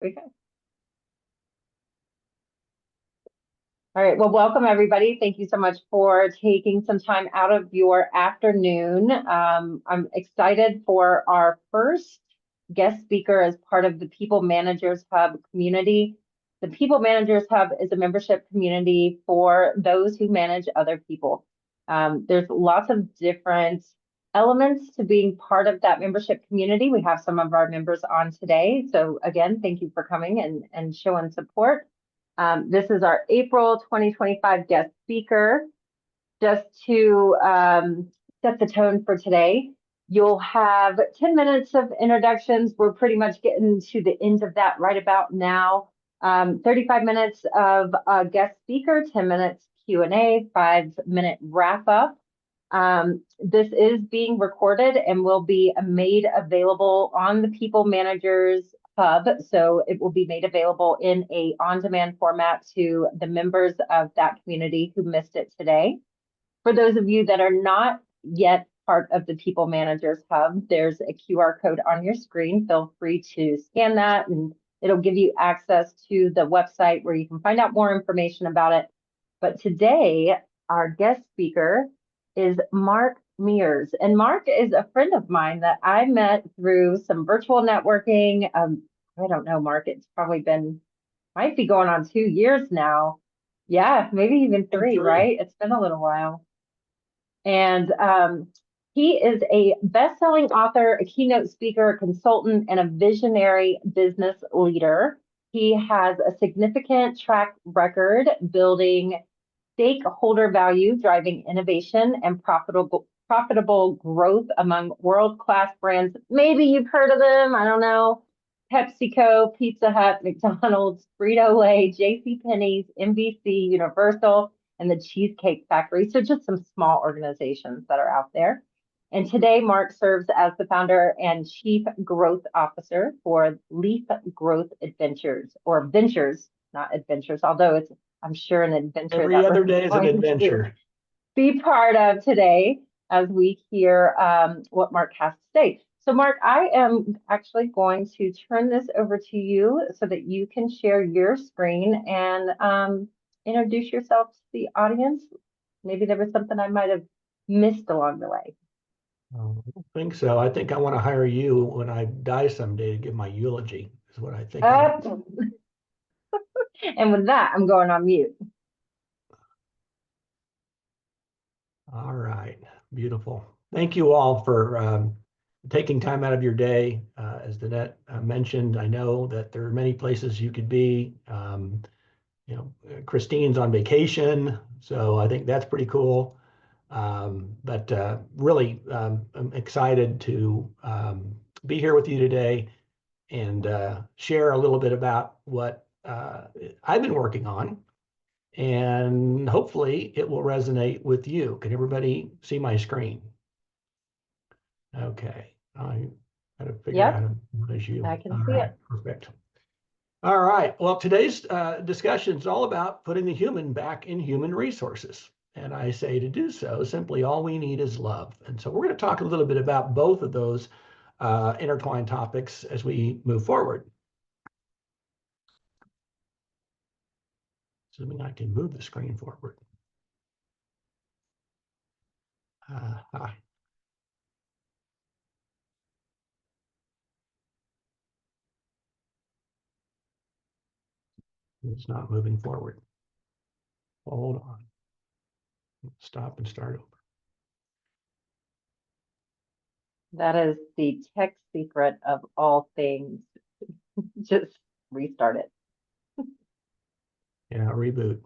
Okay. All right. Well, welcome everybody. Thank you so much for taking some time out of your afternoon. I'm excited for our first guest speaker as part of the People Managers Hub community. The People Managers Hub is a membership community for those who manage other people. There's lots of different elements to being part of that membership community. We have some of our members on today. So again, thank you for coming and showing support. This is our April 2025 guest speaker. Just to set the tone for today, you'll have 10 minutes of introductions. We're pretty much getting to the end of that right about now. 35 minutes of a guest speaker, 10 minutes Q&A, 5-minute wrap up. This is being recorded and will be made available on the People Managers Hub. So it will be made available in a on-demand format to the members of that community who missed it today. For those of you that are not yet part of the People Managers Hub, there's a QR code on your screen. Feel free to scan that and it'll give you access to the website where you can find out more information about it. But today, our guest speaker is Mark Mears. And Mark is a friend of mine that I met through some virtual networking. I don't know, Mark, it's probably might be going on 2 years now. Yeah, maybe even three, right? It's been a little while. And he is a best-selling author, a keynote speaker, a consultant, and a visionary business leader. He has a significant track record building stakeholder value, driving innovation and profitable growth among world-class brands. Maybe you've heard of them, I don't know. PepsiCo, Pizza Hut, McDonald's, Frito-Lay, JCPenney's, NBC, Universal, and the Cheesecake Factory. So just some small organizations that are out there. And today, Mark serves as the founder and chief growth officer for Leaf Growth Adventures, or Ventures, not adventures, although it's, I'm sure, an adventure. Every other day is an adventure. Be part of today as we hear what Mark has to say. So Mark, I am actually going to turn this over to you so that you can share your screen and introduce yourself to the audience. Maybe there was something I might have missed along the way. I don't think so. I think I want to hire you when I die someday to give my eulogy, is what I think. And with that, I'm going on mute. All right, beautiful. Thank you all for taking time out of your day. As Danette mentioned, I know that there are many places you could be. Christine's on vacation, so I think that's pretty cool. But really, I'm excited to be here with you today and share a little bit about what I've been working on. And hopefully it will resonate with you. Can everybody see my screen? Okay, I got to figure out how to manage you. I can see it. Perfect. All right, well, today's discussion is all about putting the human back in human resources. And I say to do so, simply all we need is love. And so we're going to talk a little bit about both of those intertwined topics as we move forward. Assuming I can move the screen forward. It's not moving forward. Hold on. Stop and start over. That is the tech secret of all things. Just restart it. Yeah, reboot.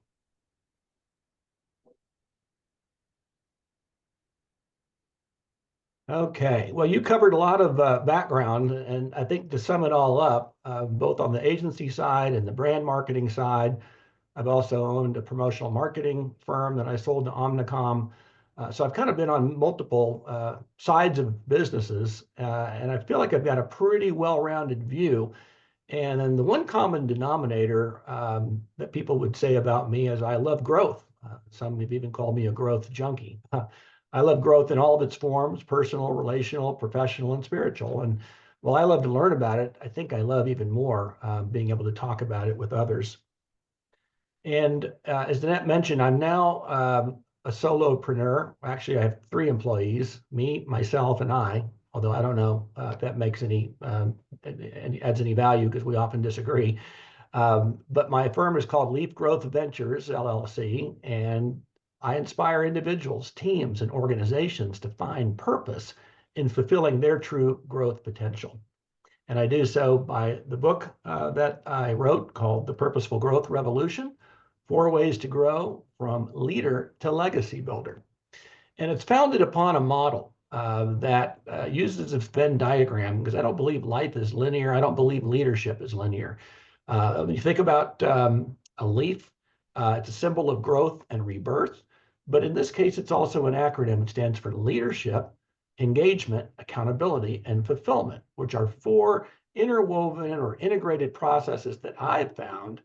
Okay, well, you covered a lot of background, and I think to sum it all up, both on the agency side and the brand marketing side, I've also owned a promotional marketing firm that I sold to Omnicom. So I've kind of been on multiple sides of businesses, and I feel like I've got a pretty well-rounded view. And then the one common denominator that people would say about me is I love growth. Some have even called me a growth junkie. I love growth in all of its forms: personal, relational, professional, and spiritual. And While I love to learn about it, I think I love even more being able to talk about it with others. And as Danette mentioned, I'm now a solopreneur. Actually, I have 3 employees, me, myself, and I, although I don't know if that makes any adds any value because we often disagree. But my firm is called Leaf Growth Ventures, LLC, and I inspire individuals, teams, and organizations to find purpose in fulfilling their true growth potential. And I do so by the book that I wrote called The Purposeful Growth Revolution, 4 Ways to Grow from Leader to Legacy Builder. And it's founded upon a model that uses a Venn diagram, because I don't believe life is linear. I don't believe leadership is linear. When you think about a leaf, it's a symbol of growth and rebirth. But in this case, it's also an acronym. It stands for leadership, engagement, accountability, and fulfillment, which are 4 interwoven or integrated processes that I've found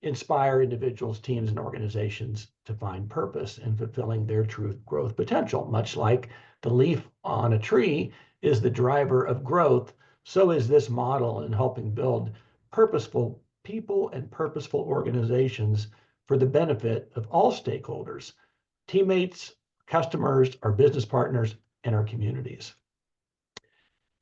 inspire individuals, teams, and organizations to find purpose in fulfilling their true growth potential. Much like the leaf on a tree is the driver of growth, so is this model in helping build purposeful people and purposeful organizations for the benefit of all stakeholders, teammates, customers, our business partners, and our communities.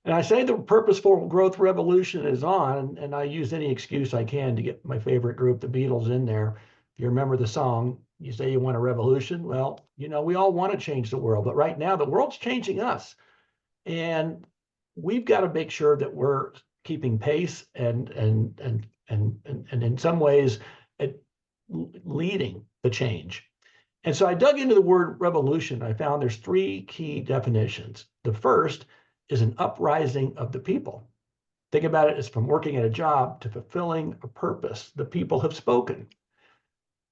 And I say the purposeful growth revolution is on, and I use any excuse I can to get my favorite group, the Beatles, in there. If you remember the song, you say you want a revolution. Well, we all want to change the world, but right now the world's changing us. And we've got to make sure that we're keeping pace and in some ways leading the change. And so I dug into the word revolution. I found there's 3 key definitions. The first is an uprising of the people. Think about it as from working at a job to fulfilling a purpose. The people have spoken.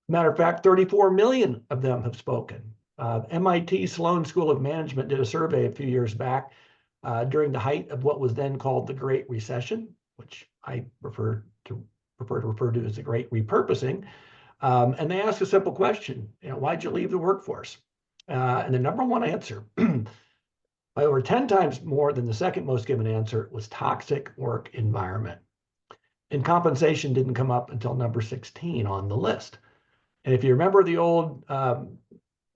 Matter of fact, 34 million of them have spoken. MIT Sloan School of Management did a survey a few years back during the height of what was then called the Great Recession, which I prefer to refer to as the Great Repurposing. And they asked a simple question, why'd you leave the workforce? And the number one answer, by over 10 times more than the second most given answer, was toxic work environment. And compensation didn't come up until number 16 on the list. And if you remember the old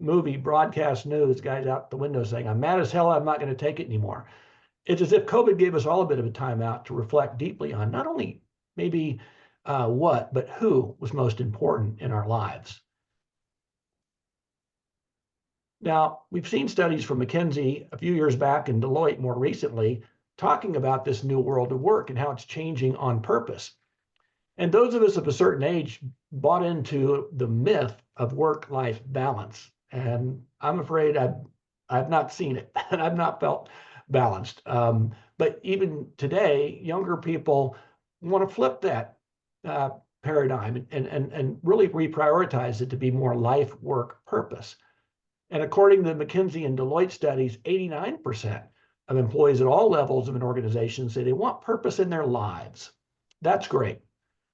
movie Broadcast News, guys out the window saying, I'm mad as hell, I'm not going to take it anymore. It's as if COVID gave us all a bit of a timeout to reflect deeply on not only maybe what, but who was most important in our lives. Now, we've seen studies from McKinsey a few years back and Deloitte more recently talking about this new world of work and how it's changing on purpose. And those of us of a certain age bought into the myth of work-life balance. And I'm afraid I've not seen it and I've not felt balanced. But even today, younger people want to flip that paradigm and really reprioritize it to be more life, work, purpose. And according to the McKinsey and Deloitte studies, 89% of employees at all levels of an organization say they want purpose in their lives. That's great.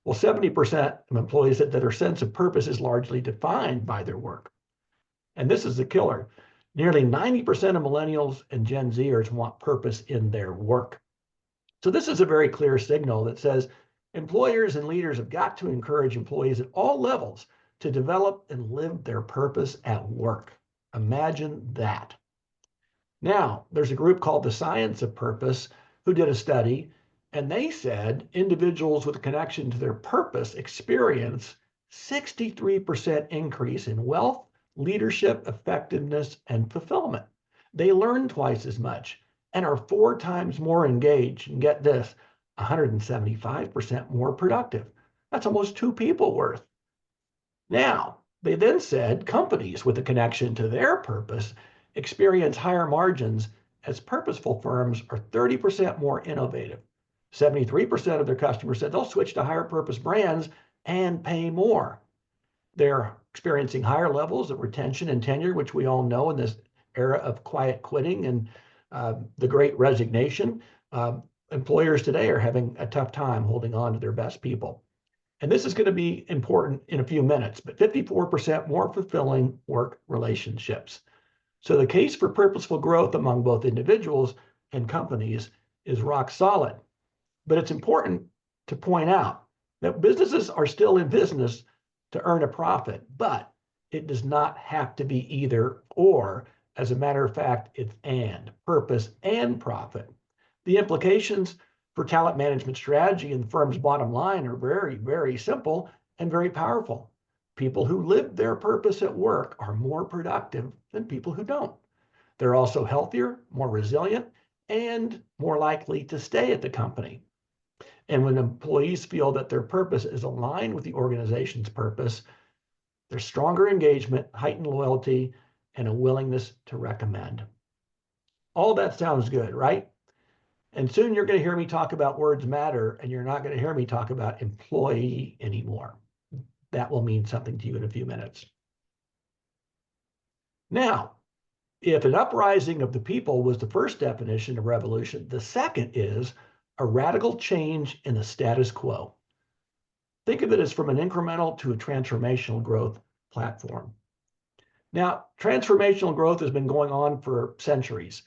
Well, 70% of employees said that their sense of purpose is largely defined by their work. And this is the killer. Nearly 90% of millennials and Gen Zers want purpose in their work. So this is a very clear signal that says employers and leaders have got to encourage employees at all levels to develop and live their purpose at work. Imagine that. Now, there's a group called the Science of Purpose who did a study, and they said individuals with a connection to their purpose experience 63% increase in wealth, leadership, effectiveness, and fulfillment. They learn twice as much and are 4 times more engaged, and get this, 175% more productive. That's almost 2 people worth. Now, they then said companies with a connection to their purpose experience higher margins as purposeful firms are 30% more innovative. 73% of their customers said they'll switch to higher purpose brands and pay more. They're experiencing higher levels of retention and tenure, which we all know in this era of quiet quitting and the great resignation. Employers today are having a tough time holding on to their best people. And this is going to be important in a few minutes, but 54% more fulfilling work relationships. So the case for purposeful growth among both individuals and companies is rock solid. But it's important to point out that businesses are still in business to earn a profit, but it does not have to be either or. As a matter of fact, it's and purpose and profit. The implications for talent management strategy and the firm's bottom line are very, very simple and very powerful. People who live their purpose at work are more productive than people who don't. They're also healthier, more resilient, and more likely to stay at the company. And when employees feel that their purpose is aligned with the organization's purpose, there's stronger engagement, heightened loyalty, and a willingness to recommend. All that sounds good, right? And soon you're going to hear me talk about words matter, and you're not going to hear me talk about employee anymore. That will mean something to you in a few minutes. Now, if an uprising of the people was the first definition of revolution, the second is a radical change in the status quo. Think of it as from an incremental to a transformational growth platform. Now, transformational growth has been going on for centuries.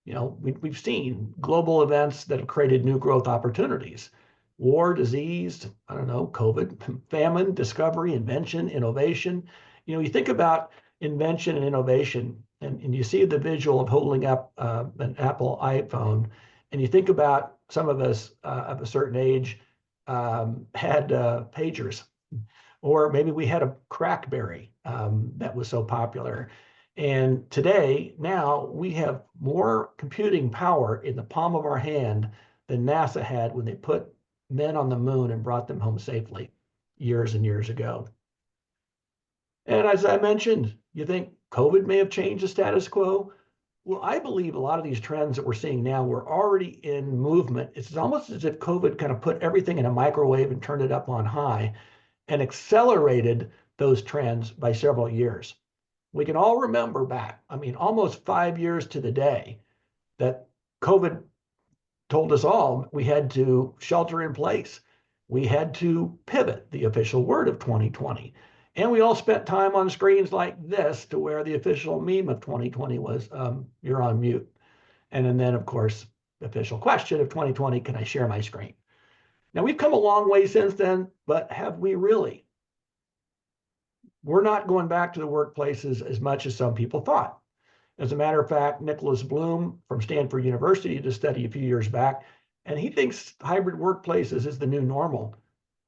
We've seen global events that have created new growth opportunities. War, disease, COVID, famine, discovery, invention, innovation. You think about invention and innovation, and you see the visual of holding up an Apple iPhone, and you think about some of us of a certain age had pagers, or maybe we had a Crackberry that was so popular. And today, now we have more computing power in the palm of our hand than NASA had when they put men on the moon and brought them home safely years and years ago. And as I mentioned, you think COVID may have changed the status quo? Well, I believe a lot of these trends that we're seeing now were already in movement. It's almost as if COVID kind of put everything in a microwave and turned it up on high and accelerated those trends by several years. We can all remember back, almost 5 years to the day, that COVID told us all we had to shelter in place. We had to pivot, the official word of 2020. And we all spent time on screens like this, to where the official meme of 2020 was, you're on mute. And then, of course, the official question of 2020, can I share my screen? Now, we've come a long way since then, but have we really? We're not going back to the workplaces as much as some people thought. As a matter of fact, Nicholas Bloom from Stanford University did a study a few years back, and he thinks hybrid workplaces is the new normal.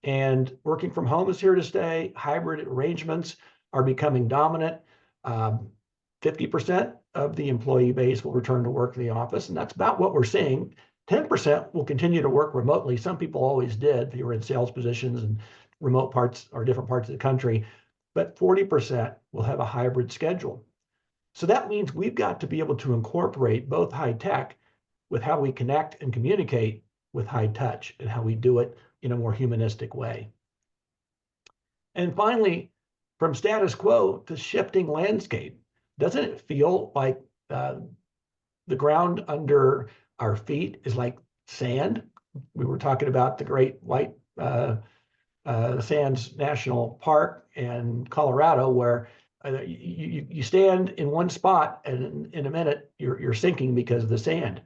And working from home is here to stay. Hybrid arrangements are becoming dominant. 50% of the employee base will return to work in the office, and that's about what we're seeing. 10% will continue to work remotely. Some people always did, if you were in sales positions and remote parts or different parts of the country. But 40% will have a hybrid schedule. So that means we've got to be able to incorporate both high tech with how we connect and communicate with high touch, and how we do it in a more humanistic way. And finally, from status quo to shifting landscape, doesn't it feel like the ground under our feet is like sand? We were talking about the Great White Sands National Park in Colorado, where you stand in one spot and in a minute you're sinking because of the sand.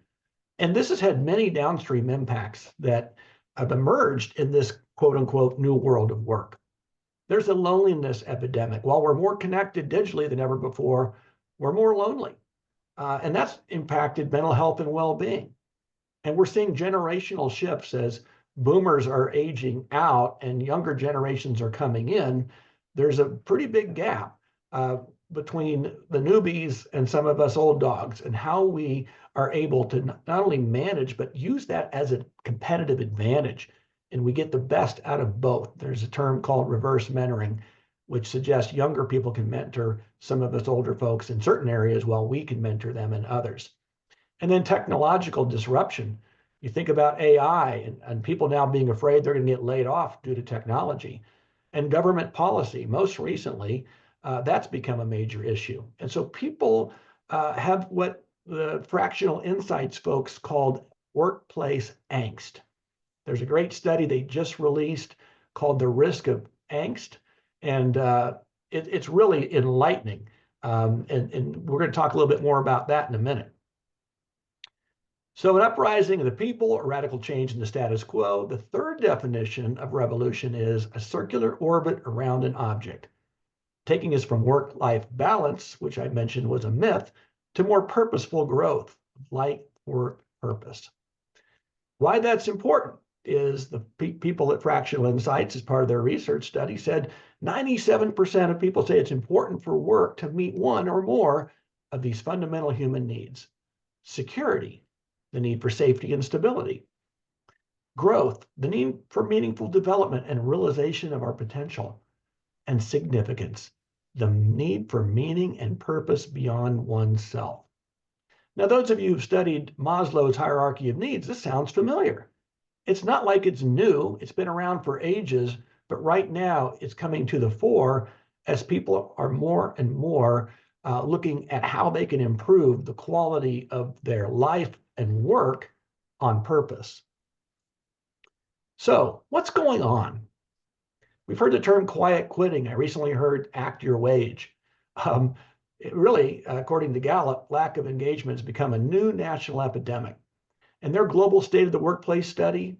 And this has had many downstream impacts that have emerged in this quote unquote new world of work. There's a loneliness epidemic. While we're more connected digitally than ever before, we're more lonely. And that's impacted mental health and well-being. And we're seeing generational shifts as boomers are aging out and younger generations are coming in. There's a pretty big gap between the newbies and some of us old dogs, and how we are able to not only manage, but use that as a competitive advantage. And we get the best out of both. There's a term called reverse mentoring, which suggests younger people can mentor some of us older folks in certain areas while we can mentor them in others. And then technological disruption. You think about AI and people now being afraid they're going to get laid off due to technology. And government policy, most recently, that's become a major issue. And so people have what the Fractional Insights folks called workplace angst. There's a great study they just released called The Risk of Angst. And it's really enlightening. And we're going to talk a little bit more about that in a minute. So an uprising of the people, a radical change in the status quo. The third definition of revolution is a circular orbit around an object, taking us from work-life balance, which I mentioned was a myth, to more purposeful growth, life, work, purpose. Why that's important is the people at Fractional Insights, as part of their research study, said 97% of people say it's important for work to meet one or more of these fundamental human needs: security, the need for safety and stability; growth, the need for meaningful development and realization of our potential; and significance, the need for meaning and purpose beyond oneself. Now, those of you who've studied Maslow's hierarchy of needs, this sounds familiar. It's not like it's new, it's been around for ages, but right now it's coming to the fore as people are more and more looking at how they can improve the quality of their life and work on purpose. So, what's going on? We've heard the term quiet quitting. I recently heard act your wage. Really, according to Gallup, lack of engagement has become a new national epidemic. In their global state of the workplace study,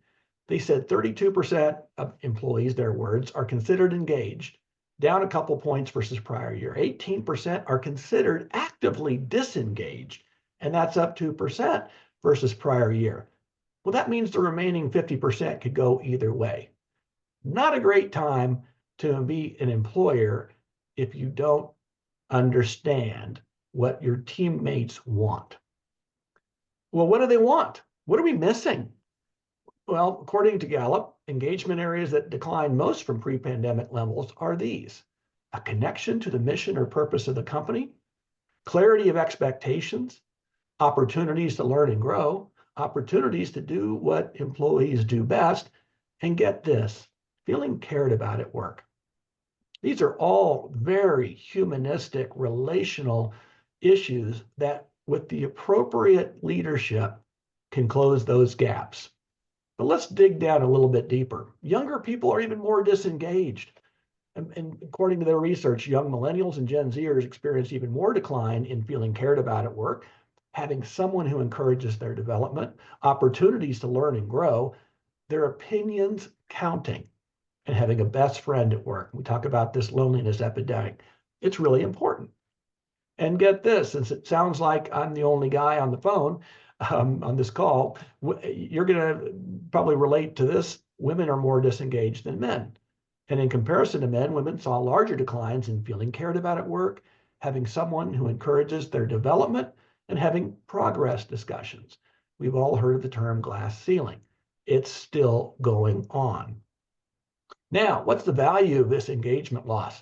they said 32% of employees, their words, are considered engaged, down a couple points versus prior year. 18% are considered actively disengaged, and that's up 2% versus prior year. Well, that means the remaining 50% could go either way. Not a great time to be an employer if you don't understand what your teammates want. Well, what do they want? What are we missing? Well, according to Gallup, engagement areas that decline most from pre-pandemic levels are these: a connection to the mission or purpose of the company, clarity of expectations, opportunities to learn and grow, opportunities to do what employees do best, and get this, feeling cared about at work. These are all very humanistic, relational issues that, with the appropriate leadership, can close those gaps. But let's dig down a little bit deeper. Younger people are even more disengaged. And according to their research, young millennials and Gen Zers experience even more decline in feeling cared about at work, having someone who encourages their development, opportunities to learn and grow, their opinions counting, and having a best friend at work. We talk about this loneliness epidemic. It's really important. And get this, since it sounds like I'm the only guy on the phone on this call, you're going to probably relate to this. Women are more disengaged than men. And in comparison to men, women saw larger declines in feeling cared about at work, having someone who encourages their development, and having progress discussions. We've all heard of the term glass ceiling. It's still going on. Now, what's the value of this engagement loss?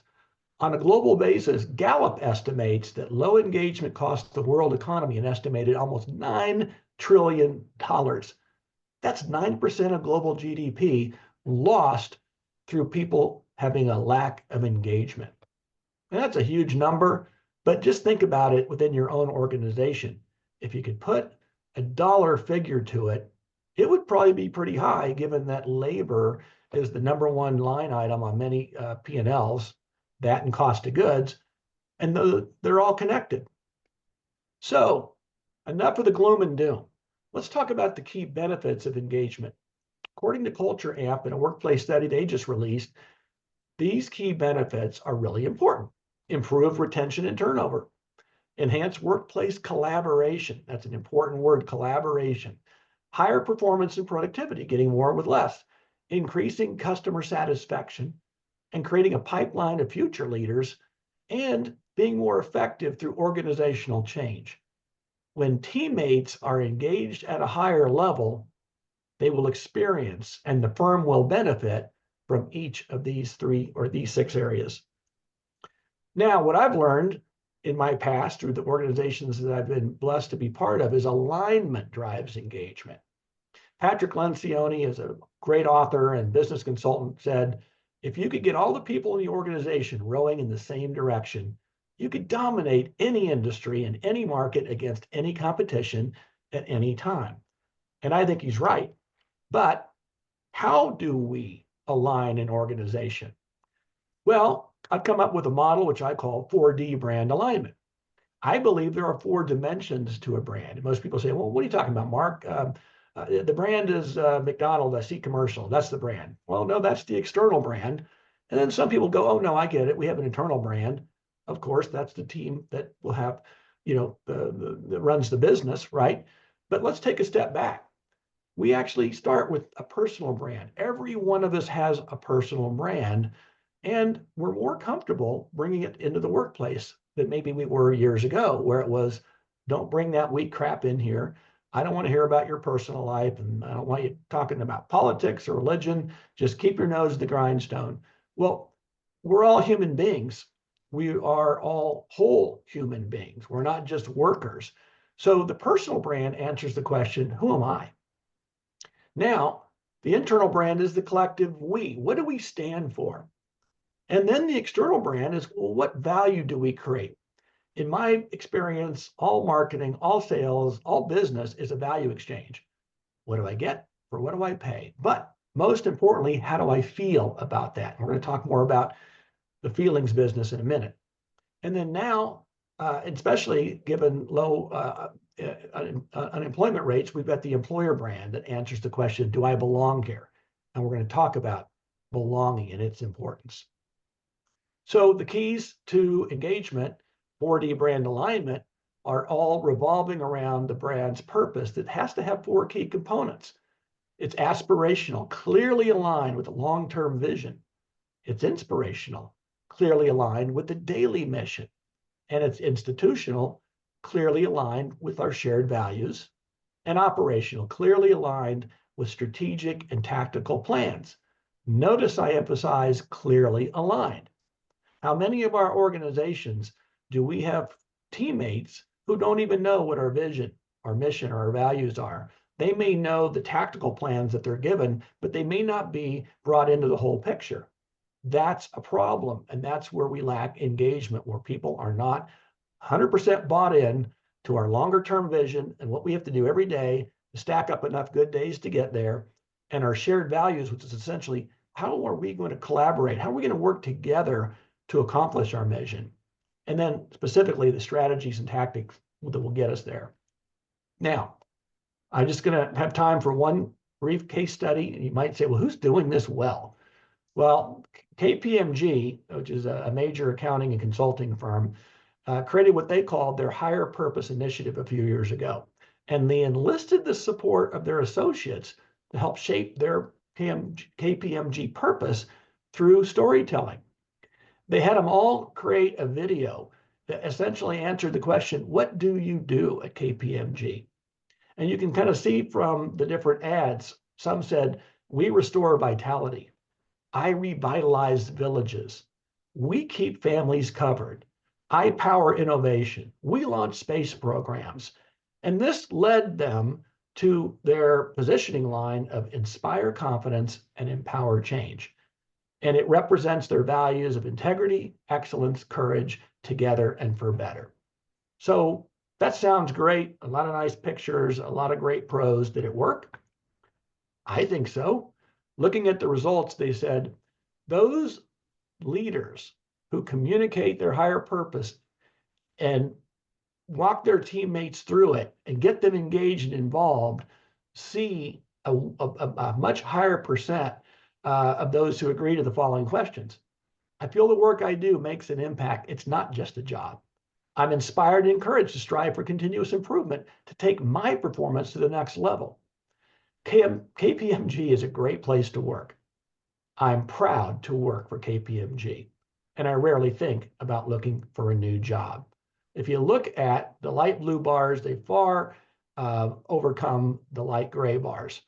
On a global basis, Gallup estimates that low engagement costs the world economy an estimated almost $9 trillion. That's 9% of global GDP lost through people having a lack of engagement. And that's a huge number, but just think about it within your own organization. If you could put a dollar figure to it, it would probably be pretty high, given that labor is the number one line item on many P&Ls, that and cost of goods, and they're all connected. So enough of the gloom and doom. Let's talk about the key benefits of engagement. According to Culture Amp, in a workplace study they just released, these key benefits are really important. Improve retention and turnover. Enhance workplace collaboration. That's an important word, collaboration. Higher performance and productivity, getting more with less. Increasing customer satisfaction, and creating a pipeline of future leaders, and being more effective through organizational change. When teammates are engaged at a higher level, they will experience and the firm will benefit from each of these 3 or these 6 areas. Now, what I've learned in my past through the organizations that I've been blessed to be part of is alignment drives engagement. Patrick Lencioni is a great author and business consultant, said, if you could get all the people in the organization rowing in the same direction, you could dominate any industry and any market against any competition at any time. And I think he's right. But how do we align an organization? Well, I've come up with a model which I call 4D brand alignment. I believe there are four dimensions to a brand. Most people say, well, what are you talking about, Mark? The brand is McDonald's. I see commercial. That's the brand. Well, no, that's the external brand. And then some people go, oh, no, I get it. We have an internal brand. Of course, that's the team that will have, that runs the business, right? But let's take a step back. We actually start with a personal brand. Every one of us has a personal brand, and we're more comfortable bringing it into the workplace than maybe we were years ago, where it was, don't bring that weak crap in here. I don't want to hear about your personal life, and I don't want you talking about politics or religion. Just keep your nose to the grindstone. Well, we're all human beings. We are all whole human beings. We're not just workers. So the personal brand answers the question, who am I? Now, the internal brand is the collective we. What do we stand for? And then the external brand is, well, what value do we create? In my experience, all marketing, all sales, all business is a value exchange. What do I get? For what do I pay? But most importantly, how do I feel about that? And we're going to talk more about the feelings business in a minute. And then now, especially given low unemployment rates, we've got the employer brand that answers the question, do I belong here? And we're going to talk about belonging and its importance. So the keys to engagement, 4D brand alignment, are all revolving around the brand's purpose that has to have four key components. It's aspirational, clearly aligned with the long-term vision. It's inspirational, clearly aligned with the daily mission. And it's institutional, clearly aligned with our shared values. And operational, clearly aligned with strategic and tactical plans. Notice I emphasize clearly aligned. How many of our organizations do we have teammates who don't even know what our vision, our mission, or our values are? They may know the tactical plans that they're given, but they may not be brought into the whole picture. That's a problem. And that's where we lack engagement, where people are not 100% bought in to our longer term vision and what we have to do every day to stack up enough good days to get there. And our shared values, which is essentially, how are we going to collaborate? How are we going to work together to accomplish our mission? And then specifically the strategies and tactics that will get us there. Now, I'm just going to have time for one brief case study. And you might say, well, who's doing this well? Well, KPMG, which is a major accounting and consulting firm, created what they called their higher purpose initiative a few years ago. And they enlisted the support of their associates to help shape their KPMG purpose through storytelling. They had them all create a video that essentially answered the question, what do you do at KPMG? And you can kind of see from the different ads, some said, we restore vitality. I revitalize villages. We keep families covered. I power innovation. We launch space programs. And this led them to their positioning line of inspire confidence and empower change. And it represents their values of integrity, excellence, courage, together and for better. So that sounds great. A lot of nice pictures, a lot of great pros. Did it work? I think so. Looking at the results, they said, those leaders who communicate their higher purpose and walk their teammates through it and get them engaged and involved see a much higher percent of those who agree to the following questions. I feel the work I do makes an impact. It's not just a job. I'm inspired and encouraged to strive for continuous improvement to take my performance to the next level. KPMG is a great place to work. I'm proud to work for KPMG, and I rarely think about looking for a new job. If you look at the light blue bars, they far overcome the light gray bars.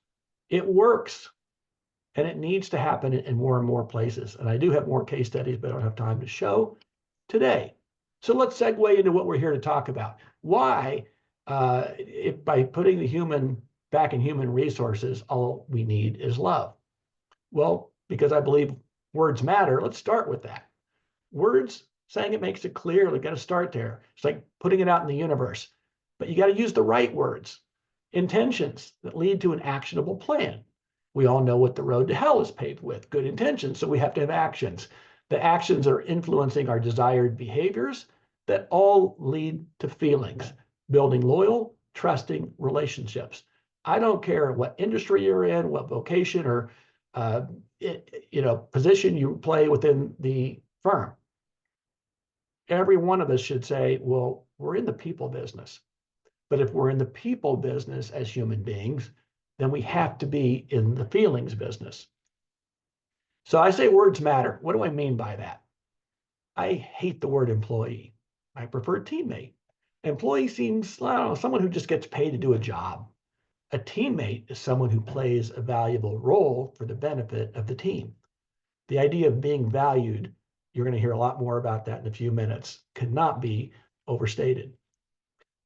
It works, and it needs to happen in more and more places. And I do have more case studies, but I don't have time to show today. So let's segue into what we're here to talk about. Why, if by putting the human back in human resources, all we need is love? Well, because I believe words matter, let's start with that. Words, saying it makes it clear, we got to start there. It's like putting it out in the universe, but you got to use the right words, intentions that lead to an actionable plan. We all know what the road to hell is paved with, good intentions, so we have to have actions. The actions are influencing our desired behaviors, that all lead to feelings, building loyal, trusting relationships. I don't care what industry you're in, what vocation or position you play within the firm. Every one of us should say, well, we're in the people business. But if we're in the people business as human beings, then we have to be in the feelings business. So I say words matter. What do I mean by that? I hate the word employee. I prefer teammate. Employee seems, I don't know, someone who just gets paid to do a job. A teammate is someone who plays a valuable role for the benefit of the team. The idea of being valued, you're going to hear a lot more about that in a few minutes, cannot be overstated.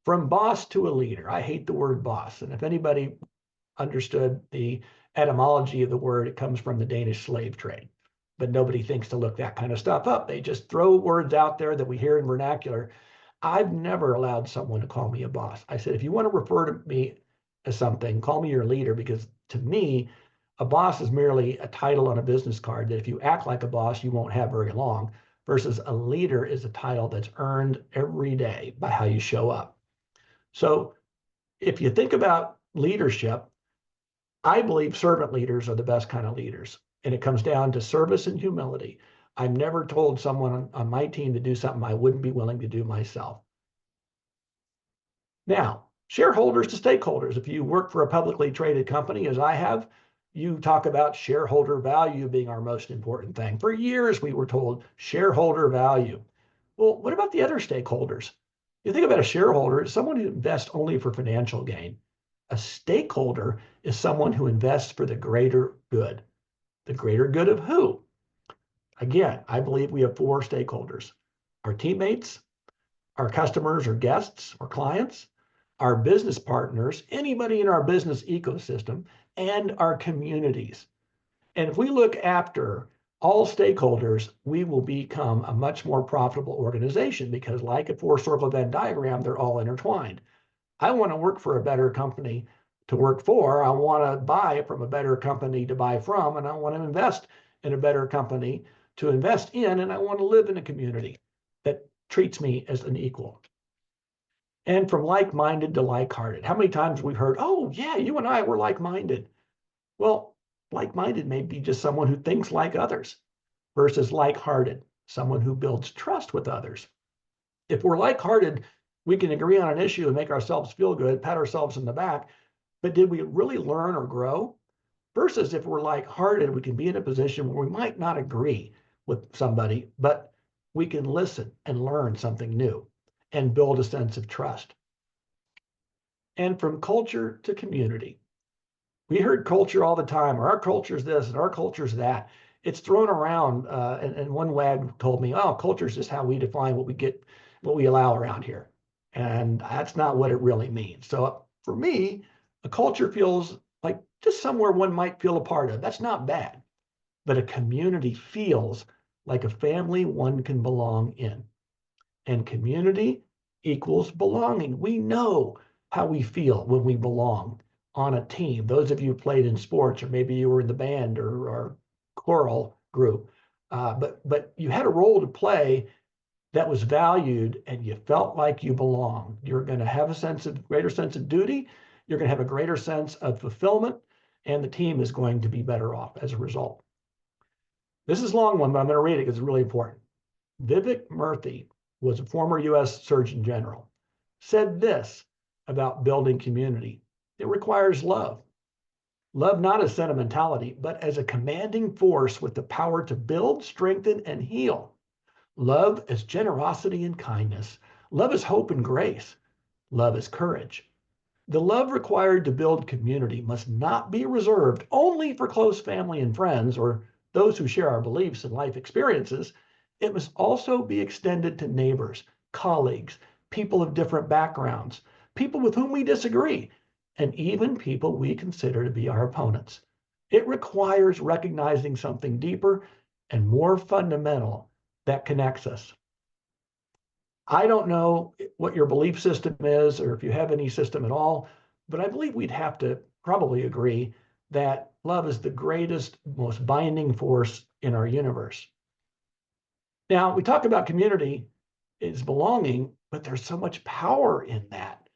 From boss to a leader, I hate the word boss. And if anybody understood the etymology of the word, it comes from the Danish slave trade. But nobody thinks to look that kind of stuff up. They just throw words out there that we hear in vernacular. I've never allowed someone to call me a boss. I said, if you want to refer to me as something, call me your leader, because to me, a boss is merely a title on a business card that if you act like a boss, you won't have very long, versus a leader is a title that's earned every day by how you show up. So if you think about leadership, I believe servant leaders are the best kind of leaders. And it comes down to service and humility. I've never told someone on my team to do something I wouldn't be willing to do myself. Now, shareholders to stakeholders. If you work for a publicly traded company, as I have, you talk about shareholder value being our most important thing. For years, we were told shareholder value. Well, what about the other stakeholders? You think about a shareholder as someone who invests only for financial gain. A stakeholder is someone who invests for the greater good. The greater good of who? Again, I believe we have four stakeholders: our teammates, our customers or guests or clients, our business partners, anybody in our business ecosystem, and our communities. And if we look after all stakeholders, we will become a much more profitable organization, because like a four-circle Venn diagram, they're all intertwined. I want to work for a better company to work for. I want to buy from a better company to buy from, and I want to invest in a better company to invest in, and I want to live in a community that treats me as an equal. And from like-minded to like-hearted. How many times we've heard, oh yeah, you and I were like-minded. Well, like-minded may be just someone who thinks like others, versus like-hearted, someone who builds trust with others. If we're like-hearted, we can agree on an issue and make ourselves feel good, pat ourselves in the back, but did we really learn or grow? Versus if we're like-hearted, we can be in a position where we might not agree with somebody, but we can listen and learn something new and build a sense of trust. And from culture to community. We heard culture all the time, or our culture is this and our culture is that. It's thrown around, and one wag told me, oh, culture is just how we define what we allow around here. And that's not what it really means. So for me, a culture feels like just somewhere one might feel a part of. That's not bad. But a community feels like a family one can belong in. And community equals belonging. We know how we feel when we belong on a team. Those of you who played in sports, or maybe you were in the band or choral group, but you had a role to play that was valued, and you felt like you belonged. You're going to have a greater sense of duty. You're going to have a greater sense of fulfillment, and the team is going to be better off as a result. This is a long one, but I'm going to read it because it's really important. Vivek Murthy was a former U.S. Surgeon General, said this about building community: it requires love. Love not as sentimentality, but as a commanding force with the power to build, strengthen, and heal. Love as generosity and kindness. Love as hope and grace. Love as courage. The love required to build community must not be reserved only for close family and friends, or those who share our beliefs and life experiences. It must also be extended to neighbors, colleagues, people of different backgrounds, people with whom we disagree, and even people we consider to be our opponents. It requires recognizing something deeper and more fundamental that connects us. I don't know what your belief system is, or if you have any system at all, but I believe we'd have to probably agree that love is the greatest, most binding force in our universe. Now, we talk about community, is belonging, but there's so much power in that.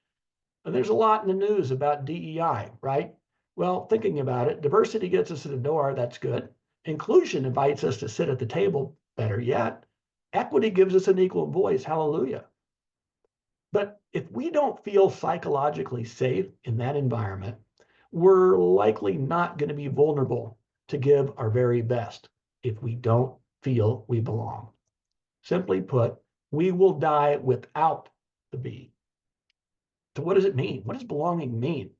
And there's a lot in the news about DEI, right? Well, thinking about it, diversity gets us to the door, that's good. Inclusion invites us to sit at the table, better yet. Equity gives us an equal voice, hallelujah. But if we don't feel psychologically safe in that environment, we're likely not going to be vulnerable to give our very best if we don't feel we belong. Simply put, we will die without the B. So what does it mean? What does belonging mean?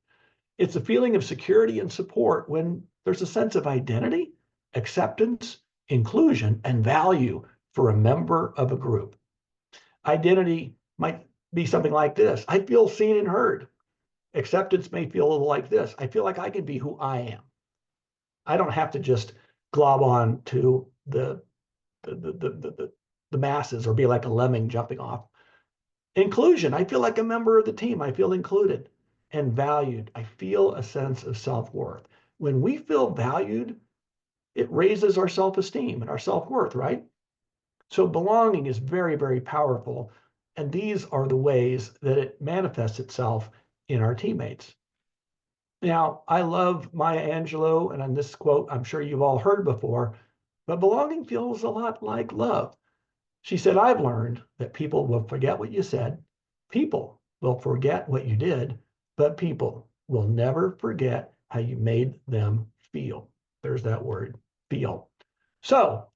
It's a feeling of security and support when there's a sense of identity, acceptance, inclusion, and value for a member of a group. Identity might be something like this. I feel seen and heard. Acceptance may feel a little like this. I feel like I can be who I am. I don't have to just glob on to the masses or be like a lemming jumping off. Inclusion, I feel like a member of the team. I feel included and valued. I feel a sense of self-worth. When we feel valued, it raises our self-esteem and our self-worth, right? So belonging is very, very powerful. And these are the ways that it manifests itself in our teammates. Now, I love Maya Angelou, and on this quote, I'm sure you've all heard before, but belonging feels a lot like love. She said, I've learned that people will forget what you said, people will forget what you did, but people will never forget how you made them feel. There's that word, feel. So,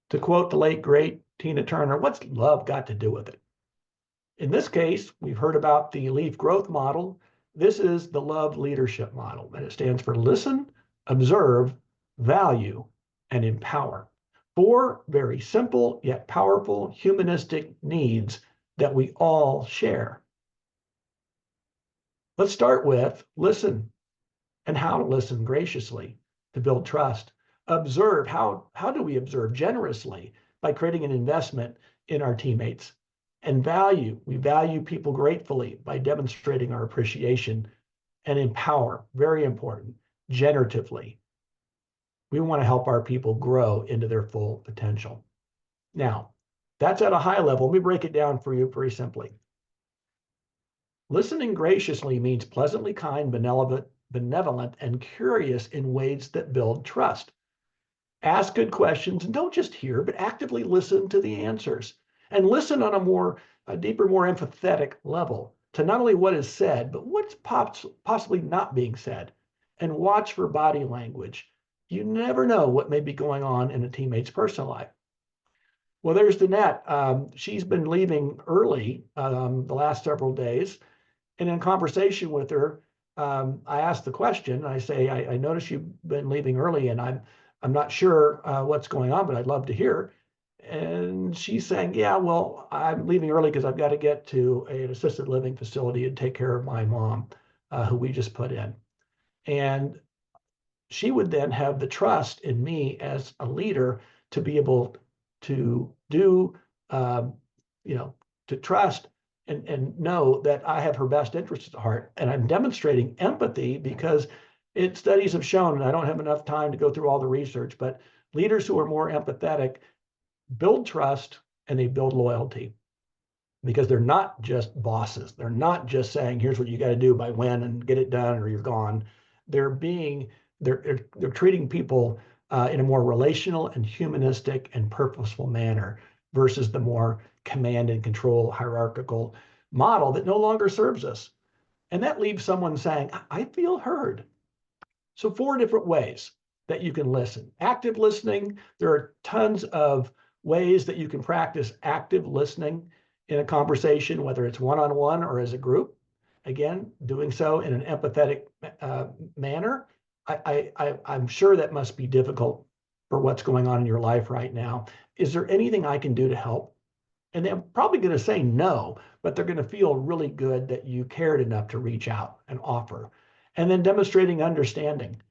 to quote the late, great Tina Turner, what's love got to do with it? In this case, we've heard about the Leaf growth model. This is the love leadership model, and it stands for listen, observe, value, and empower. Four very simple yet powerful humanistic needs that we all share. Let's start with listen and how to listen graciously to build trust. Observe, how do we observe generously by creating an investment in our teammates? And value, we value people gratefully by demonstrating our appreciation. And empower, very important, generatively. We want to help our people grow into their full potential. Now, that's at a high level. Let me break it down for you very simply. Listening graciously means pleasantly kind, benevolent, and curious in ways that build trust. Ask good questions and don't just hear, but actively listen to the answers. And listen on a deeper, more empathetic level to not only what is said, but what's possibly not being said. And watch for body language. You never know what may be going on in a teammate's personal life. Well, there's Danette. She's been leaving early the last several days. And in conversation with her, I asked the question. I say, I notice you've been leaving early, and I'm not sure what's going on, but I'd love to hear. And she's saying, yeah, well, I'm leaving early because I've got to get to an assisted living facility and take care of my mom, who we just put in. And she would then have the trust in me as a leader to be able to do, to trust and know that I have her best interests at heart. And I'm demonstrating empathy because studies have shown, and I don't have enough time to go through all the research, but leaders who are more empathetic build trust and they build loyalty because they're not just bosses. They're not just saying, here's what you got to do by when and get it done or you're gone. They're treating people in a more relational and humanistic and purposeful manner versus the more command and control hierarchical model that no longer serves us. And that leaves someone saying, I feel heard. So 4 different ways that you can listen. Active listening, there are tons of ways that you can practice active listening in a conversation, whether it's one-on-one or as a group. Again, doing so in an empathetic manner. I'm sure that must be difficult for what's going on in your life right now. Is there anything I can do to help? And they're probably going to say no, but they're going to feel really good that you cared enough to reach out and offer. And then demonstrating understanding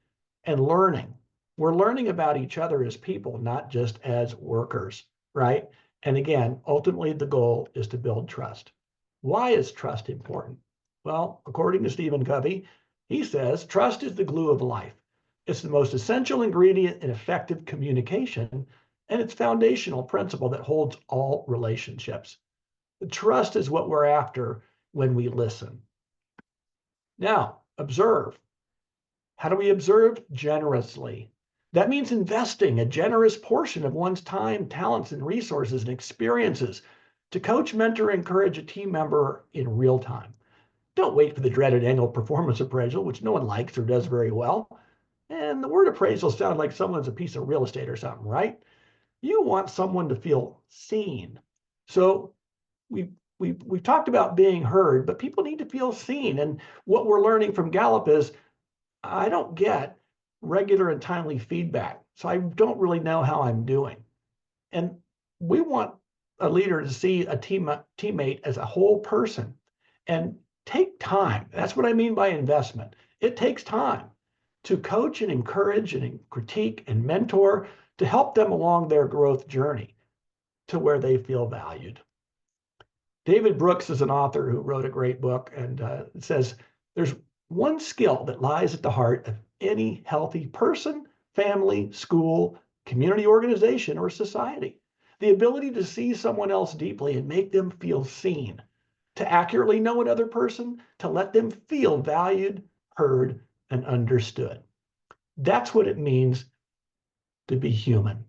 and learning. We're learning about each other as people, not just as workers, right? And again, ultimately, the goal is to build trust. Why is trust important? Well, according to Stephen Covey, he says trust is the glue of life. It's the most essential ingredient in effective communication, and it's foundational principle that holds all relationships. Trust is what we're after when we listen. Now, observe. How do we observe? Generously. That means investing a generous portion of one's time, talents, and resources and experiences to coach, mentor, encourage a team member in real time. Don't wait for the dreaded annual performance appraisal, which no one likes or does very well. And the word appraisal sounds like someone's a piece of real estate or something, right? You want someone to feel seen. So we've talked about being heard, but people need to feel seen. And what we're learning from Gallup is I don't get regular and timely feedback. So I don't really know how I'm doing. And we want a leader to see a teammate as a whole person and take time. That's what I mean by investment. It takes time to coach and encourage and critique and mentor to help them along their growth journey to where they feel valued. David Brooks is an author who wrote a great book, and it says there's one skill that lies at the heart of any healthy person, family, school, community organization, or society. The ability to see someone else deeply and make them feel seen, to accurately know another person, to let them feel valued, heard, and understood. That's what it means to be human.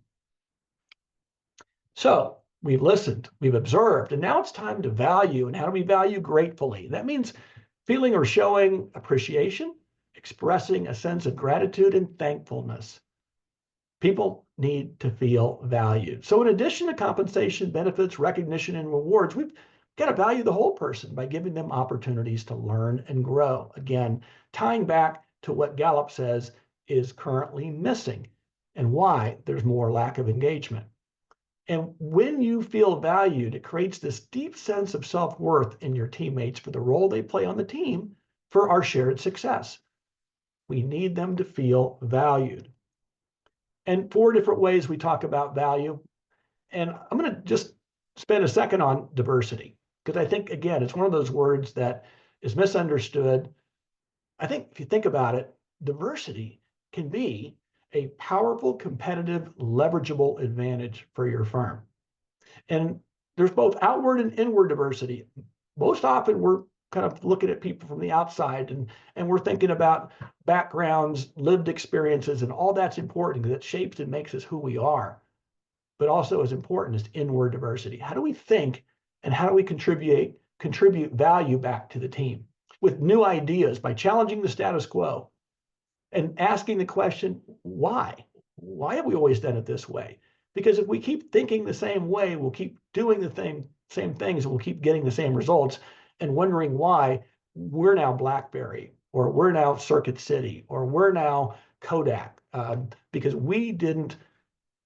So we've listened, we've observed, and now it's time to value. And how do we value gratefully? That means feeling or showing appreciation, expressing a sense of gratitude and thankfulness. People need to feel valued. So in addition to compensation, benefits, recognition, and rewards, we've got to value the whole person by giving them opportunities to learn and grow. Again, tying back to what Gallup says is currently missing and why there's more lack of engagement. And when you feel valued, it creates this deep sense of self-worth in your teammates for the role they play on the team for our shared success. We need them to feel valued. And 4 different ways we talk about value. And I'm going to just spend a second on diversity, because I think, again, it's one of those words that is misunderstood. I think if you think about it, diversity can be a powerful, competitive, leverageable advantage for your firm. And there's both outward and inward diversity. Most often we're kind of looking at people from the outside and we're thinking about backgrounds, lived experiences, and all that's important because it shapes and makes us who we are. But also as important is inward diversity. How do we think and how do we contribute value back to the team with new ideas by challenging the status quo and asking the question, why? Why have we always done it this way? Because if we keep thinking the same way, we'll keep doing the same things, and we'll keep getting the same results and wondering why we're now BlackBerry, or we're now Circuit City, or we're now Kodak, because we didn't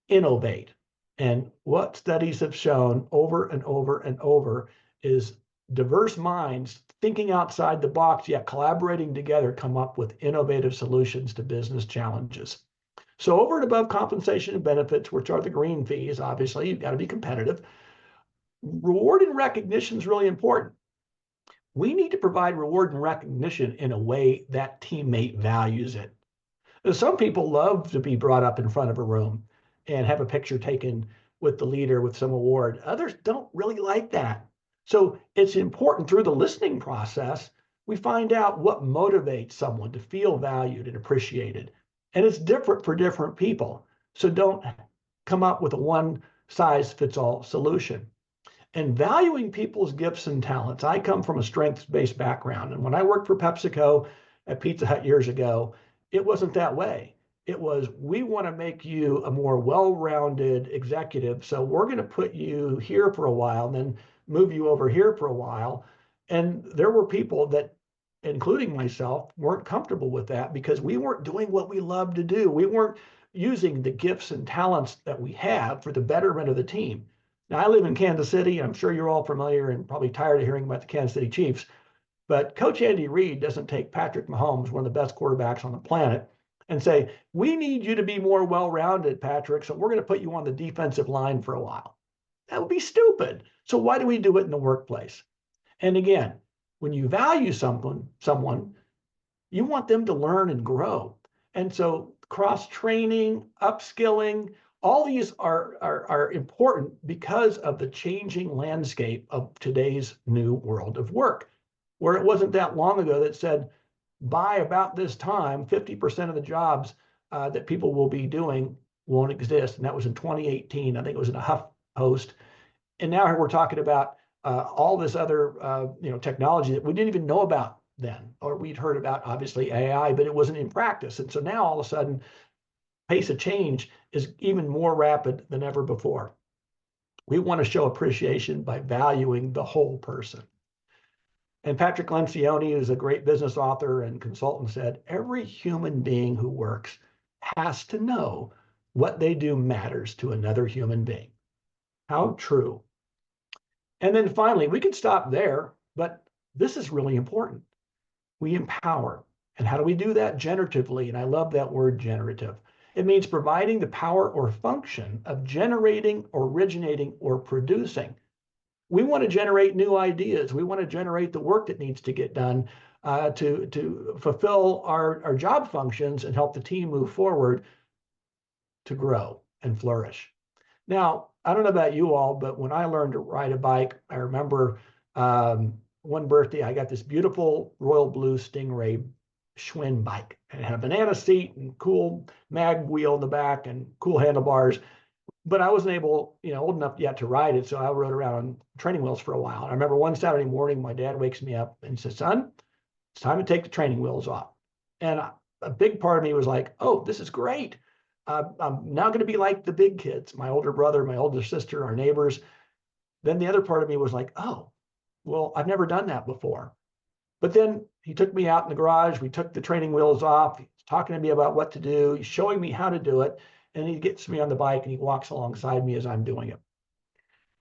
innovate. And what studies have shown over and over and over is diverse minds thinking outside the box, yet collaborating together, come up with innovative solutions to business challenges. So over and above compensation and benefits, which are the green fees, obviously, you've got to be competitive. Reward and recognition is really important. We need to provide reward and recognition in a way that teammate values it. Some people love to be brought up in front of a room and have a picture taken with the leader with some award. Others don't really like that. So it's important through the listening process, we find out what motivates someone to feel valued and appreciated. And it's different for different people. So don't come up with a one size fits all solution. And valuing people's gifts and talents. I come from a strengths-based background. And when I worked for PepsiCo at Pizza Hut years ago, it wasn't that way. It was, we want to make you a more well-rounded executive. So we're going to put you here for a while, and then move you over here for a while. And there were people that, including myself, weren't comfortable with that because we weren't doing what we love to do. We weren't using the gifts and talents that we have for the betterment of the team. Now, I live in Kansas City. I'm sure you're all familiar and probably tired of hearing about the Kansas City Chiefs. But Coach Andy Reid doesn't take Patrick Mahomes, one of the best quarterbacks on the planet, and say, we need you to be more well-rounded, Patrick, so we're going to put you on the defensive line for a while. That would be stupid. So why do we do it in the workplace? And again, when you value someone, you want them to learn and grow. And so cross-training, upskilling, All these are important because of the changing landscape of today's new world of work, where it wasn't that long ago that said, by about this time, 50% of the jobs that people will be doing won't exist. And that was in 2018. I think it was in a Huff post. And now we're talking about all this other technology that we didn't even know about then, or we'd heard about obviously AI, but it wasn't in practice. And so now all of a sudden, pace of change is even more rapid than ever before. We want to show appreciation by valuing the whole person. And Patrick Lencioni, who's a great business author and consultant, said, every human being who works has to know what they do matters to another human being. How true. And then finally, we could stop there, but this is really important. We empower. And how do we do that? Generatively. And I love that word generative. It means providing the power or function of generating, originating, or producing. We want to generate new ideas. We want to generate the work that needs to get done to fulfill our job functions and help the team move forward to grow and flourish. Now, I don't know about you all, but when I learned to ride a bike, I remember one birthday, I got this beautiful royal blue Stingray Schwinn bike. And it had a banana seat and cool mag wheel in the back and cool handlebars. But I wasn't able, old enough yet to ride it. So I rode around on training wheels for a while. I remember one Saturday morning, my dad wakes me up and says, son, it's time to take the training wheels off. And a big part of me was like, oh, this is great. I'm now going to be like the big kids, my older brother, my older sister, our neighbors. Then the other part of me was like, oh, well, I've never done that before. But then he took me out in the garage. We took the training wheels off. He's talking to me about what to do. He's showing me how to do it. And he gets me on the bike and he walks alongside me as I'm doing it.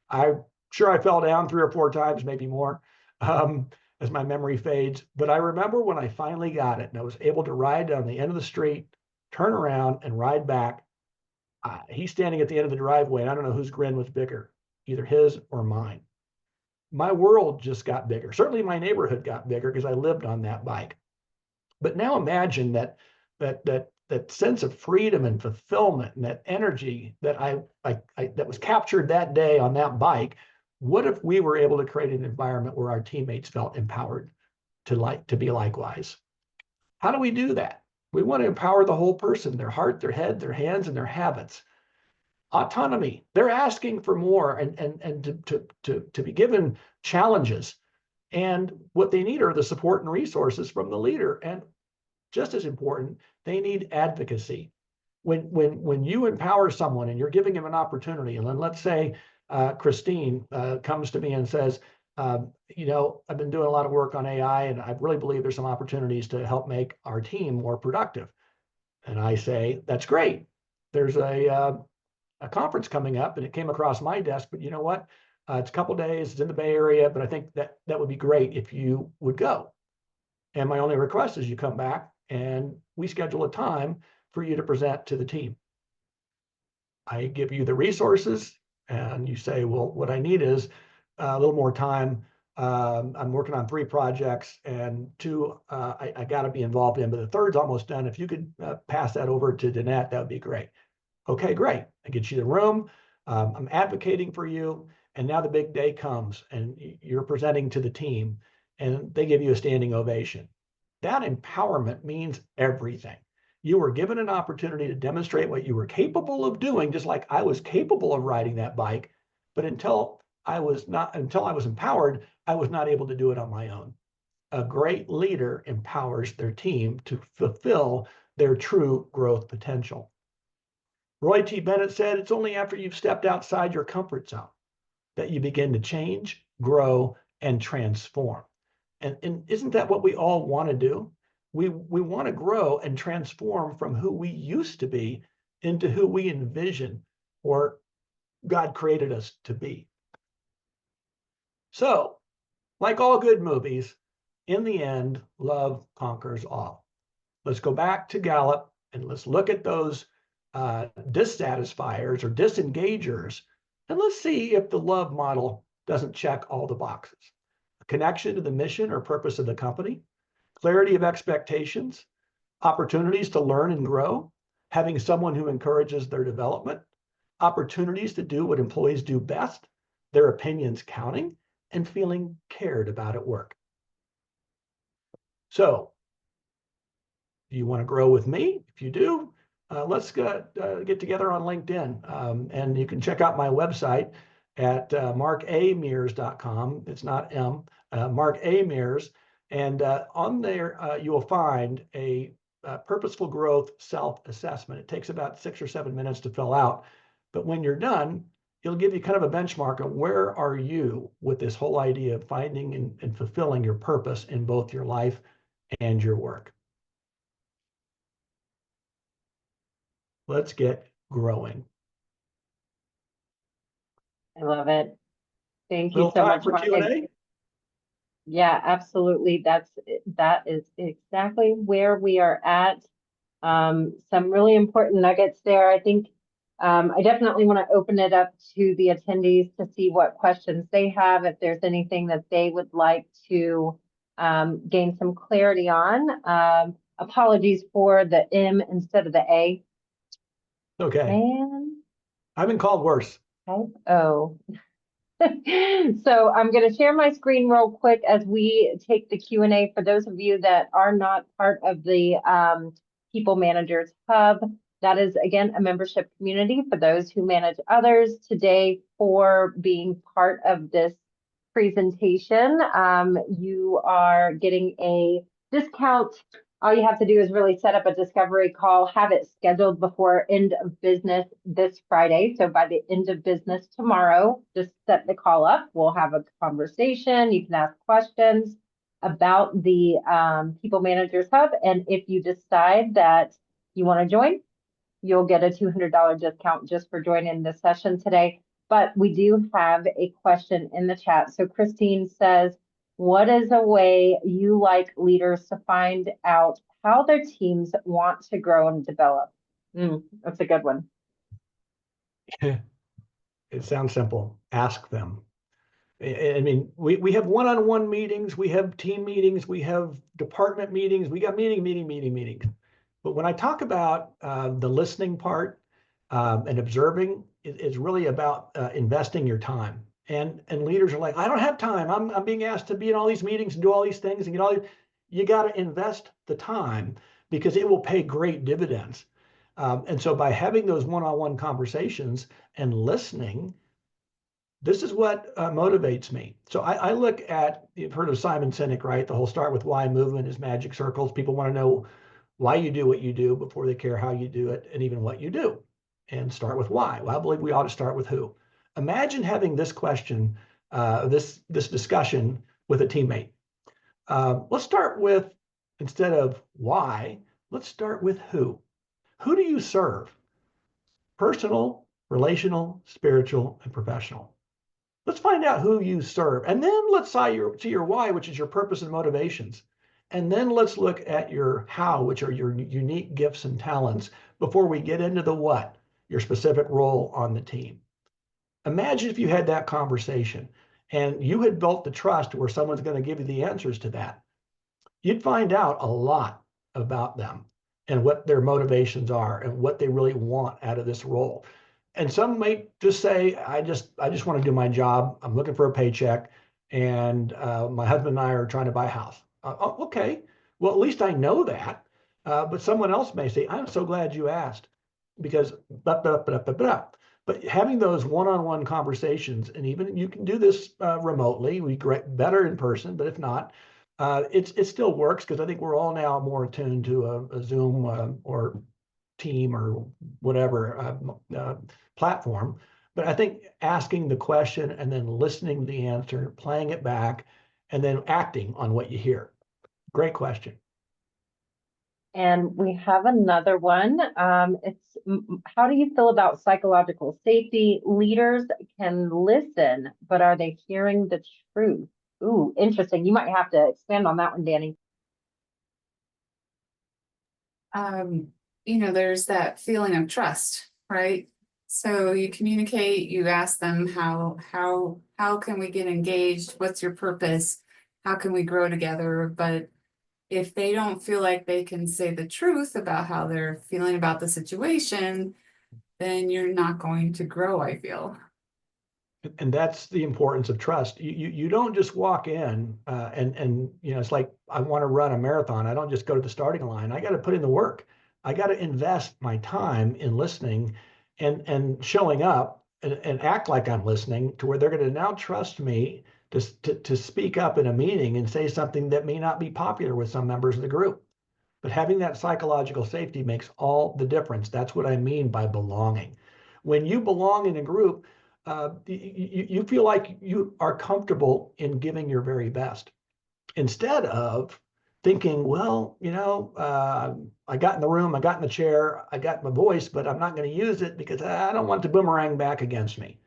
I'm sure I fell down 3 or 4 times, maybe more, as my memory fades. But I remember when I finally got it and I was able to ride down the end of the street, turn around and ride back. He's standing at the end of the driveway, and I don't know whose grin was bigger, either his or mine. My world just got bigger. Certainly my neighborhood got bigger because I lived on that bike. But now imagine that sense of freedom and fulfillment and that energy that that was captured that day on that bike. What if we were able to create an environment where our teammates felt empowered to be likewise? How do we do that? We want to empower the whole person, their heart, their head, their hands, and their habits. Autonomy. They're asking for more and to be given challenges. And what they need are the support and resources from the leader. And just as important, they need advocacy. When you empower someone and you're giving them an opportunity, and then let's say Christine comes to me and says, I've been doing a lot of work on AI, and I really believe there's some opportunities to help make our team more productive. And I say, that's great. There's a conference coming up, and it came across my desk, but you know what? It's a couple of days, it's in the Bay Area, but I think that would be great if you would go. And my only request is you come back and we schedule a time for you to present to the team. I give you the resources and you say, well, what I need is a little more time. I'm working on 3 projects and 2 I got to be involved in, but the 3rd's almost done. If you could pass that over to Danette, that would be great. Okay, great. I get you the room. I'm advocating for you. And now the big day comes and you're presenting to the team and they give you a standing ovation. That empowerment means everything. You were given an opportunity to demonstrate what you were capable of doing, just like I was capable of riding that bike. But until I was empowered, I was not able to do it on my own. A great leader empowers their team to fulfill their true growth potential. Roy T. Bennett said, it's only after you've stepped outside your comfort zone that you begin to change, grow, and transform. And isn't that what we all want to do? We want to grow and transform from who we used to be into who we envision or God created us to be. So, like all good movies, in the end, love conquers all. Let's go back to Gallup and let's look at those dissatisfiers or disengagers, and let's see if the love model doesn't check all the boxes. A connection to the mission or purpose of the company, clarity of expectations, opportunities to learn and grow, having someone who encourages their development, opportunities to do what employees do best, their opinions counting, and feeling cared about at work. So, do you want to grow with me? If you do, let's get together on LinkedIn. And you can check out my website at markamears.com. It's not M, Mark A. Mears. And on there, you will find a purposeful growth self-assessment. It takes about 6 or 7 minutes to fill out. But when you're done, it'll give you kind of a benchmark of where are you with this whole idea of finding and fulfilling your purpose in both your life and your work. Let's get growing. I love it. Thank you Little so time much, for Mark. Q&A? Yeah, absolutely. That is exactly where we are at. Some really important nuggets there. I think I definitely want to open it up to the attendees to see what questions they have, if there's anything that they would like to gain some clarity on. Apologies for the M instead of the A. Okay. Man. I've been called worse. Type O. So I'm going to share my screen real quick as we take the Q&A for those of you that are not part of the People Managers Hub. That is, again, a membership community for those who manage others. Today, for being part of this presentation, you are getting a discount. All you have to do is really set up a discovery call, have it scheduled before end of business this Friday. So by the end of business tomorrow, just set the call up. We'll have a conversation. You can ask questions about the People Managers Hub. And if you decide that you want to join, you'll get a $200 discount just for joining the session today. But we do have a question in the chat. So Christine says, what is a way you like leaders to find out how their teams want to grow and develop? That's a good one. It sounds simple. Ask them. I mean, we have one-on-one meetings, we have team meetings, we have department meetings, we got meetings. But when I talk about the listening part and observing, it's really about investing your time. And leaders are like, I don't have time. I'm being asked to be in all these meetings and do all these things and get all these. You got to invest the time because it will pay great dividends. And so by having those one-on-one conversations and listening, this is what motivates me. So I look at, you've heard of Simon Sinek, right? The whole start with why movement is magic circles. People want to know why you do what you do before they care how you do it and even what you do. And start with why. Well, I believe we ought to start with who. Imagine having this question, this discussion with a teammate. Let's start with, instead of why, let's start with who. Who do you serve? Personal, relational, spiritual, and professional. Let's find out who you serve. And then let's see your why, which is your purpose and motivations. And then let's look at your how, which are your unique gifts and talents, before we get into the what, your specific role on the team. Imagine if you had that conversation and you had built the trust where someone's going to give you the answers to that. You'd find out a lot about them and what their motivations are and what they really want out of this role. And some might just say, I just want to do my job. I'm looking for a paycheck, and my husband and I are trying to buy a house. Okay, well, at least I know that. But someone else may say, I'm so glad you asked, because blah, blah, blah, blah, blah. But having those one-on-one conversations, and even you can do this remotely, we get better in person, but if not, it still works, because I think we're all now more attuned to a Zoom or Team or whatever platform. But I think asking the question and then listening to the answer, playing it back, and then acting on what you hear. Great question. And we have another one. It's how do you feel about psychological safety? Leaders can listen, but are they hearing the truth? Ooh, interesting. You might have to expand on that one, Danny. There's that feeling of trust, right? So you communicate, you ask them how can we get engaged? What's your purpose? How can we grow together? But if they don't feel like they can say the truth about how they're feeling about the situation, then you're not going to grow, I feel. And that's the importance of trust. You don't just walk in and it's like I want to run a marathon. I don't just go to the starting line. I got to put in the work. I got to invest my time in listening and showing up and act like I'm listening to where they're going to now trust me to speak up in a meeting and say something that may not be popular with some members of the group. But having that psychological safety makes all the difference. That's what I mean by belonging. When you belong in a group, you feel like you are comfortable in giving your very best instead of thinking, well, I got in the room, I got in the chair, I got my voice, but I'm not going to use it because I don't want to boomerang back against me.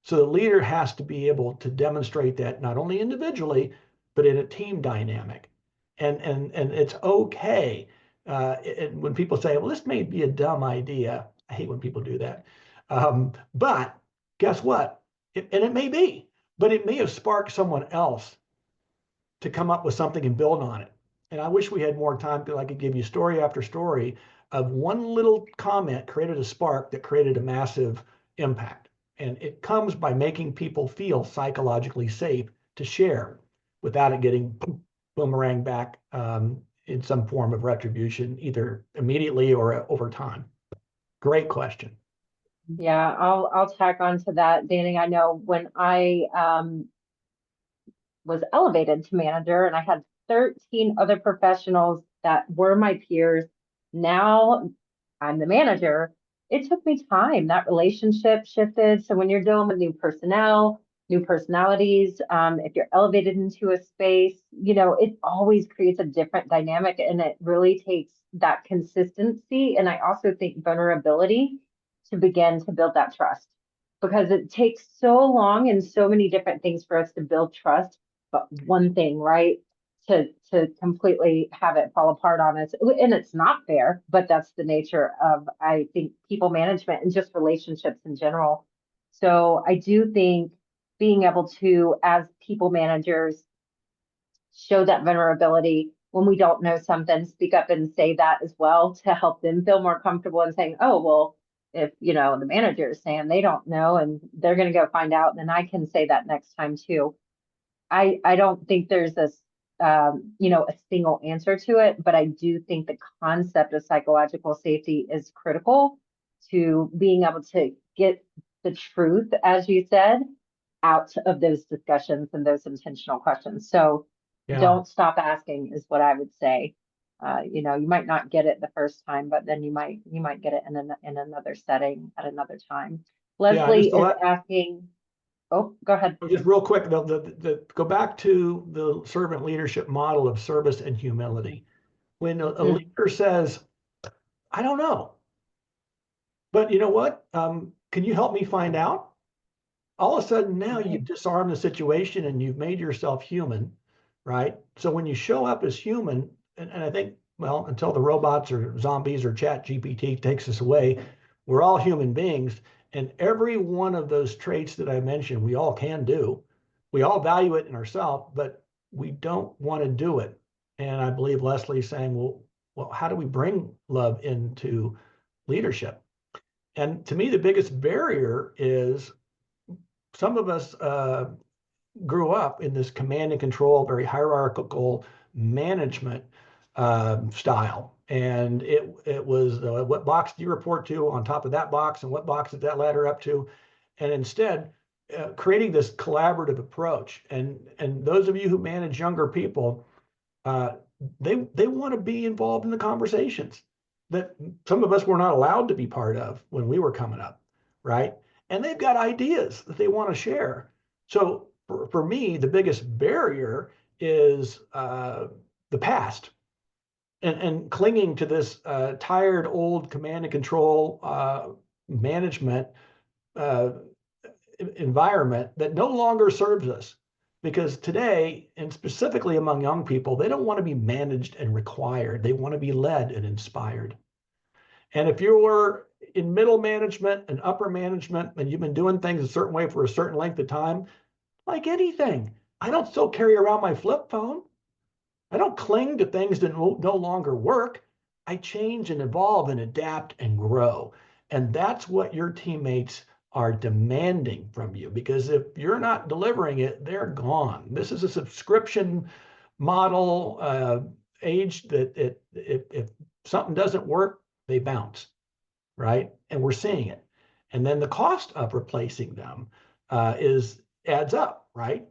So the leader has to be able to demonstrate that not only individually, but in a team dynamic. And it's okay. When people say, well, this may be a dumb idea. I hate when people do that. But guess what? And it may be, but it may have sparked someone else to come up with something and build on it. And I wish we had more time because I could give you story after story of one little comment created a spark that created a massive impact. And it comes by making people feel psychologically safe to share without it getting boomerang back in some form of retribution, either immediately or over time. Great question. Yeah, I'll tack on to that, Danny. I know when I was elevated to manager and I had 13 other professionals that were my peers. Now I'm the manager. It took me time. That relationship shifted. So when you're dealing with new personnel, new personalities, if you're elevated into a space, it always creates a different dynamic and it really takes that consistency. And I also think vulnerability to begin to build that trust because it takes so long and so many different things for us to build trust but one thing, right? To completely have it fall apart on us. And it's not fair, but that's the nature of, I think, people management and just relationships in general. So I do think being able to, as people managers, show that vulnerability when we don't know something, speak up and say that as well to help them feel more comfortable and saying, oh, well, if the manager is saying they don't know and they're going to go find out, then I can say that next time too. I don't think there's a single answer to it, but I do think the concept of psychological safety is critical to being able to get the truth, as you said, out of those discussions and those intentional questions. So don't stop asking is what I would say. You might not get it the first time, but then you might get it in another setting at another time. Leslie is asking. Oh, go ahead. Just real quick, go back to the servant leadership model of service and humility. When a leader says, I don't know, but you know what? Can you help me find out? All of a sudden now you've disarmed the situation and you've made yourself human, right? So when you show up as human, and I think, well, until the robots or zombies or chat GPT takes us away, we're all human beings. And every one of those traits that I mentioned, we all can do. We all value it in ourselves, but we don't want to do it. And I believe Leslie's saying, well, how do we bring love into leadership? And to me, the biggest barrier is some of us grew up in this command and control, very hierarchical management style. And it was what box do you report to on top of that box and what box is that ladder up to? And instead, creating this collaborative approach. And those of you who manage younger people, they want to be involved in the conversations that some of us were not allowed to be part of when we were coming up, right? And they've got ideas that they want to share. So for me, the biggest barrier is the past and clinging to this tired old command and control management environment that no longer serves us. Because today, and specifically among young people, they don't want to be managed and required. They want to be led and inspired. And if you were in middle management and upper management and you've been doing things a certain way for a certain length of time, like anything, I don't still carry around my flip phone. I don't cling to things that no longer work. I change and evolve and adapt and grow. And that's what your teammates are demanding from you, because if you're not delivering it, they're gone. This is a subscription model age that if something doesn't work, they bounce, right? And we're seeing it. And then the cost of replacing them adds up, right?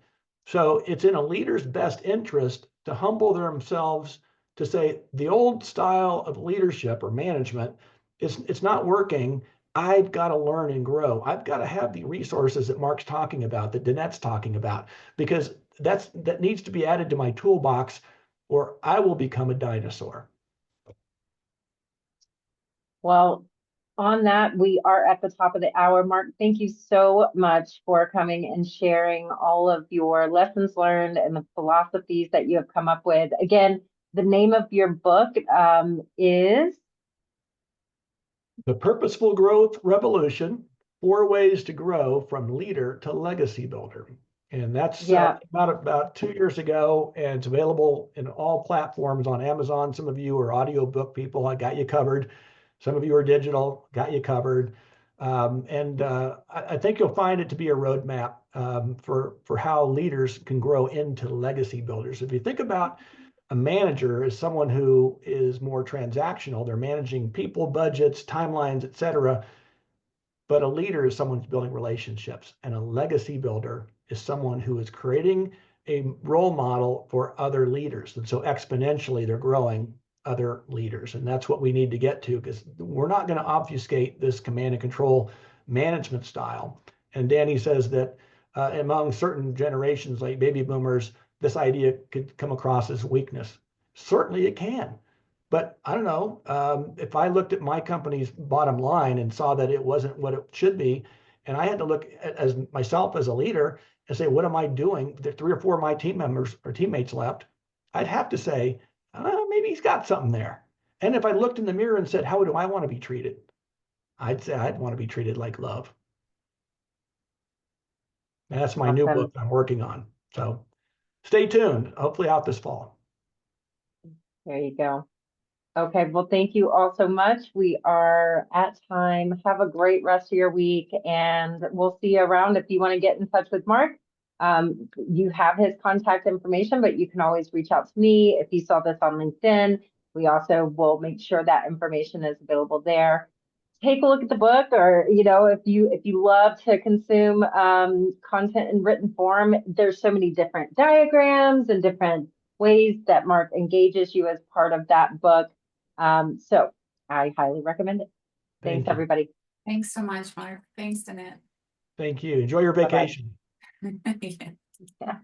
So it's in a leader's best interest to humble themselves to say the old style of leadership or management it's not working. I've got to learn and grow. I've got to have the resources that Mark's talking about, that Danette's talking about, because that needs to be added to my toolbox, or I will become a dinosaur. Well, on that, we are at the top of the hour. Mark, thank you so much for coming and sharing all of your lessons learned and the philosophies that you have come up with. Again, the name of your book is The Purposeful Growth Revolution, 4 Ways to Grow from Leader to Legacy Builder. And that's about 2 years ago, and it's available in all platforms on Amazon. Some of you are audiobook people, I got you covered. Some of you are digital, got you covered. I think you'll find it to be a roadmap for how leaders can grow into legacy builders. If you think about a manager as someone who is more transactional, they're managing people, budgets, timelines, et cetera. But a leader is someone who's building relationships, and a legacy builder is someone who is creating a role model for other leaders. And so exponentially, they're growing other leaders. And that's what we need to get to, because we're not going to obfuscate this command and control management style. And Danny says that among certain generations, like baby boomers, this idea could come across as weakness. Certainly it can. But I don't know, if I looked at my company's bottom line and saw that it wasn't what it should be, and I had to look at as myself as a leader and say, what am I doing? There are 3 or 4 of my team members or teammates left. I'd have to say, maybe he's got something there. And if I looked in the mirror and said, how do I want to be treated? I'd say I'd want to be treated like love. And that's my new book I'm working on. So stay tuned, hopefully out this fall. There you go. Okay, well, thank you all so much. We are at time. Have a great rest of your week, and we'll see you around if you want to get in touch with Mark. You have his contact information, but you can always reach out to me if you saw this on LinkedIn. We also will make sure that information is available there. Take a look at the book, or if you love to consume content in written form, there's so many different diagrams and different ways that Mark engages you as part of that book. So I highly recommend it. Thanks, everybody. Thanks so much, Mark. Thanks, Danette. Thank you. Enjoy your vacation. Yeah. Yeah.